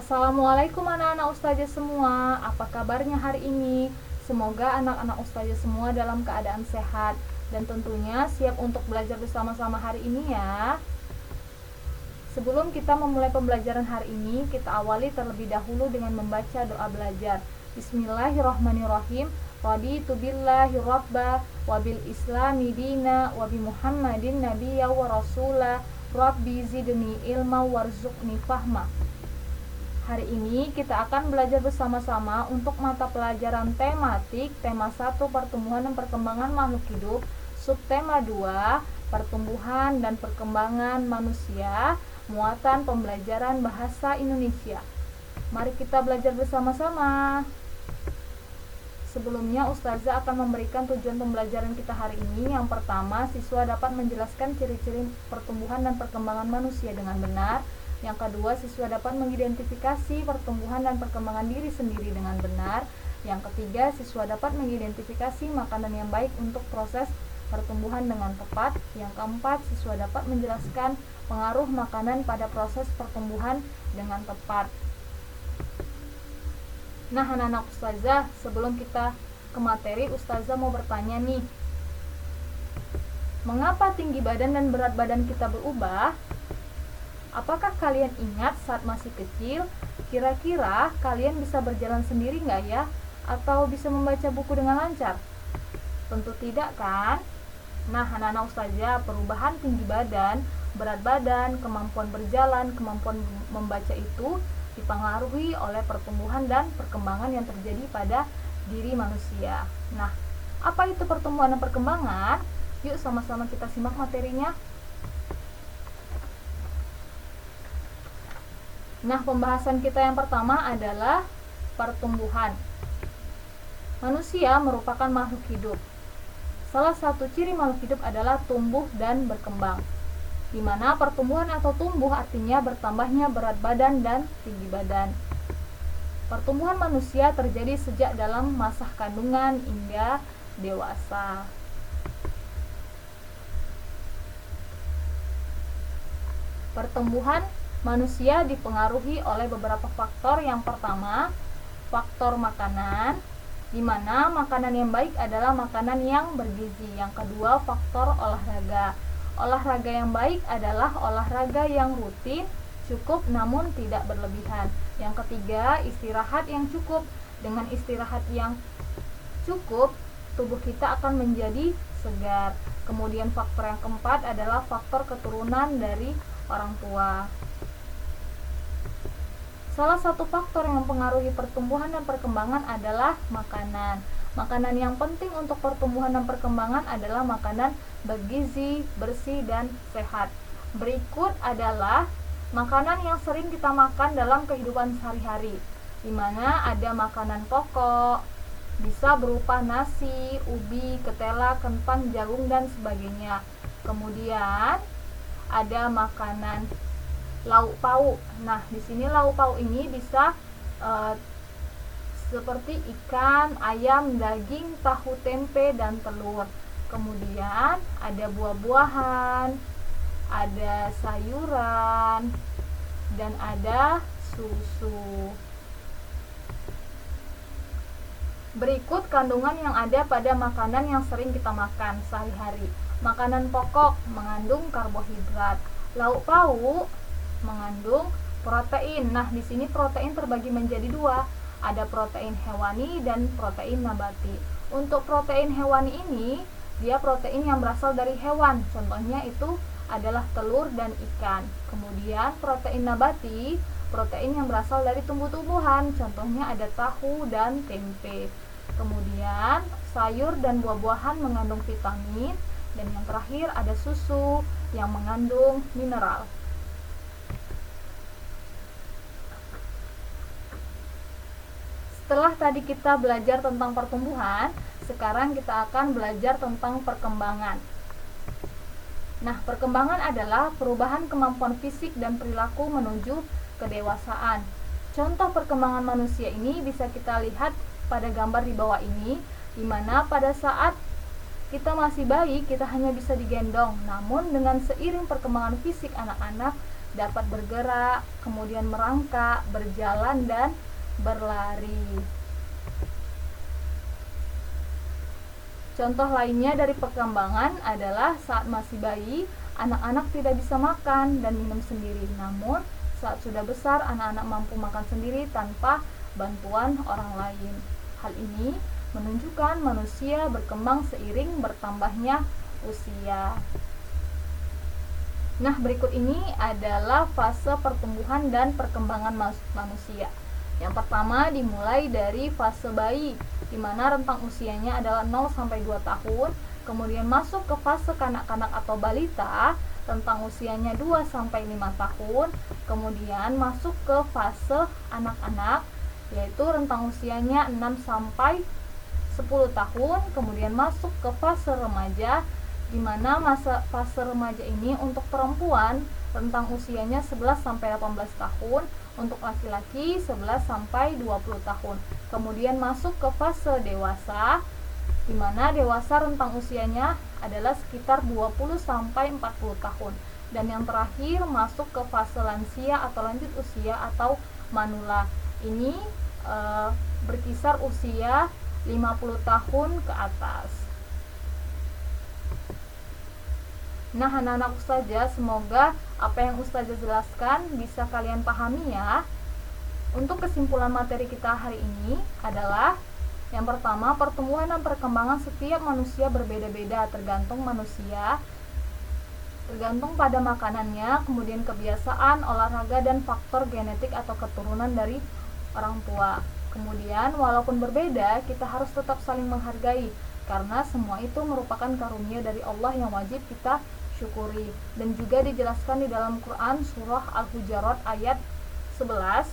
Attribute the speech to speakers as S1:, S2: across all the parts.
S1: Assalamualaikum anak-anak ustazah semua. Apa kabarnya hari ini? Semoga anak-anak ustazah semua dalam keadaan sehat dan tentunya siap untuk belajar bersama-sama hari ini ya. Sebelum kita memulai pembelajaran hari ini, kita awali terlebih dahulu dengan membaca doa belajar. Bismillahirrahmanirrahim. Raditu billahi rabba wa bil islami dina wa bi Muhammadin nabiyya wa rasula. Rabbi zidni ilma warzuqni fahma. Hari ini kita akan belajar bersama-sama untuk mata pelajaran tematik tema 1 pertumbuhan dan perkembangan makhluk hidup, subtema 2 pertumbuhan dan perkembangan manusia, muatan pembelajaran bahasa Indonesia. Mari kita belajar bersama-sama. Sebelumnya Ustazah akan memberikan tujuan pembelajaran kita hari ini. Yang pertama, siswa dapat menjelaskan ciri-ciri pertumbuhan dan perkembangan manusia dengan benar. Yang kedua, siswa dapat mengidentifikasi pertumbuhan dan perkembangan diri sendiri dengan benar. Yang ketiga, siswa dapat mengidentifikasi makanan yang baik untuk proses pertumbuhan dengan tepat. Yang keempat, siswa dapat menjelaskan pengaruh makanan pada proses pertumbuhan dengan tepat. Nah, anak-anak ustazah, sebelum kita ke materi, ustazah mau bertanya nih. Mengapa tinggi badan dan berat badan kita berubah? Apakah kalian ingat saat masih kecil, kira-kira kalian bisa berjalan sendiri nggak ya? Atau bisa membaca buku dengan lancar? Tentu tidak kan? Nah, anak-anak ustazah, perubahan tinggi badan, berat badan, kemampuan berjalan, kemampuan membaca itu dipengaruhi oleh pertumbuhan dan perkembangan yang terjadi pada diri manusia. Nah, apa itu pertumbuhan dan perkembangan? Yuk sama-sama kita simak materinya. Nah, pembahasan kita yang pertama adalah pertumbuhan. Manusia merupakan makhluk hidup. Salah satu ciri makhluk hidup adalah tumbuh dan berkembang, di mana pertumbuhan atau tumbuh artinya bertambahnya berat badan dan tinggi badan. Pertumbuhan manusia terjadi sejak dalam masa kandungan hingga dewasa. Pertumbuhan manusia dipengaruhi oleh beberapa faktor. Yang pertama, faktor makanan, di mana makanan yang baik adalah makanan yang bergizi. Yang kedua, faktor olahraga. Olahraga yang baik adalah olahraga yang rutin, cukup namun tidak berlebihan. Yang ketiga, istirahat yang cukup. Dengan istirahat yang cukup, tubuh kita akan menjadi segar. Kemudian faktor yang keempat adalah faktor keturunan dari orang tua. Salah satu faktor yang mempengaruhi pertumbuhan dan perkembangan adalah makanan. Makanan yang penting untuk pertumbuhan dan perkembangan adalah makanan bergizi, bersih, dan sehat. Berikut adalah makanan yang sering kita makan dalam kehidupan sehari-hari, di mana ada makanan pokok, bisa berupa nasi, ubi, ketela, kentang, jagung, dan sebagainya. Kemudian ada makanan lauk pauk. Nah, di sini lauk pauk ini bisa seperti ikan, ayam, daging, tahu, tempe, dan telur. Kemudian ada buah-buahan, ada sayuran, dan ada susu. Berikut kandungan yang ada pada makanan yang sering kita makan sehari-hari. Makanan pokok mengandung karbohidrat. Lauk pauk mengandung protein. Nah, di sini protein terbagi menjadi dua. Ada protein hewani dan protein nabati. Untuk protein hewani ini, dia protein yang berasal dari hewan. Contohnya itu adalah telur dan ikan. Kemudian protein nabati, protein yang berasal dari tumbuh-tumbuhan. Contohnya ada tahu dan tempe. Kemudian sayur dan buah-buahan mengandung vitamin. Dan yang terakhir ada susu yang mengandung mineral. Setelah tadi kita belajar tentang pertumbuhan, sekarang kita akan belajar tentang perkembangan. Nah, perkembangan adalah perubahan kemampuan fisik dan perilaku menuju kedewasaan. Contoh perkembangan manusia ini bisa kita lihat pada gambar di bawah ini, di mana pada saat kita masih bayi, kita hanya bisa digendong. Namun dengan seiring perkembangan fisik anak-anak dapat bergerak, kemudian merangkak, berjalan, dan berlari. Contoh lainnya dari perkembangan adalah saat masih bayi, anak-anak tidak bisa makan dan minum sendiri. Namun, saat sudah besar, anak-anak mampu makan sendiri tanpa bantuan orang lain. Hal ini menunjukkan manusia berkembang seiring bertambahnya usia. Nah, berikut ini adalah fase pertumbuhan dan perkembangan manusia. Yang pertama dimulai dari fase bayi, di mana rentang usianya adalah 0 sampai 2 tahun, kemudian masuk ke fase kanak-kanak atau balita, rentang usianya 2 sampai 5 tahun, kemudian masuk ke fase anak-anak, yaitu rentang usianya 6 sampai 10 tahun, kemudian masuk ke fase remaja, di mana fase remaja ini untuk perempuan rentang usianya 11 sampai 18 tahun, untuk laki-laki 11 sampai 20 tahun. Kemudian masuk ke fase dewasa, di mana dewasa rentang usianya adalah sekitar 20 sampai 40 tahun. Dan yang terakhir masuk ke fase lansia atau lanjut usia atau manula. Ini berkisar usia 50 tahun ke atas. Nah, anak-anak Ustazah, semoga apa yang Ustazah jelaskan bisa kalian pahami ya. Untuk kesimpulan materi kita hari ini adalah yang pertama, pertumbuhan dan perkembangan setiap manusia berbeda-beda, tergantung pada makanannya, kemudian kebiasaan, olahraga, dan faktor genetik atau keturunan dari orang tua. Kemudian, walaupun berbeda, kita harus tetap saling menghargai, karena semua itu merupakan karunia dari Allah yang wajib kita syukuri. Dan juga dijelaskan di dalam Quran surah Al-Hujurat ayat 11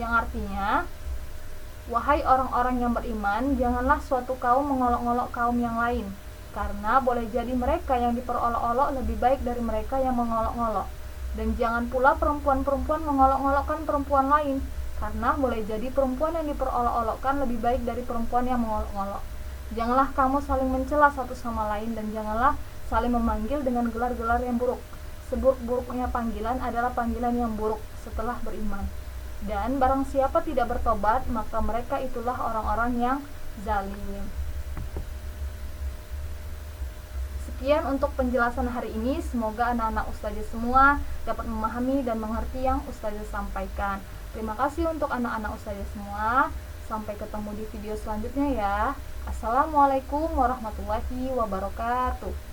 S1: yang artinya, wahai orang-orang yang beriman, janganlah suatu kaum mengolok-olok kaum yang lain, karena boleh jadi mereka yang diperolok-olok lebih baik dari mereka yang mengolok-olok. Dan jangan pula perempuan-perempuan mengolok-olokkan perempuan lain, karena boleh jadi perempuan yang diperolok-olokkan lebih baik dari perempuan yang mengolok-olok. Janganlah kamu saling mencela satu sama lain, dan janganlah saling memanggil dengan gelar-gelar yang buruk. Seburuk-buruknya panggilan adalah panggilan yang buruk setelah beriman. Dan barang siapa tidak bertobat, maka mereka itulah orang-orang yang zalim. Sekian untuk penjelasan hari ini. Semoga anak-anak Ustazah semua dapat memahami dan mengerti yang Ustazah sampaikan. Terima kasih untuk anak-anak Ustazah semua. Sampai ketemu di video selanjutnya ya. Assalamualaikum warahmatullahi wabarakatuh.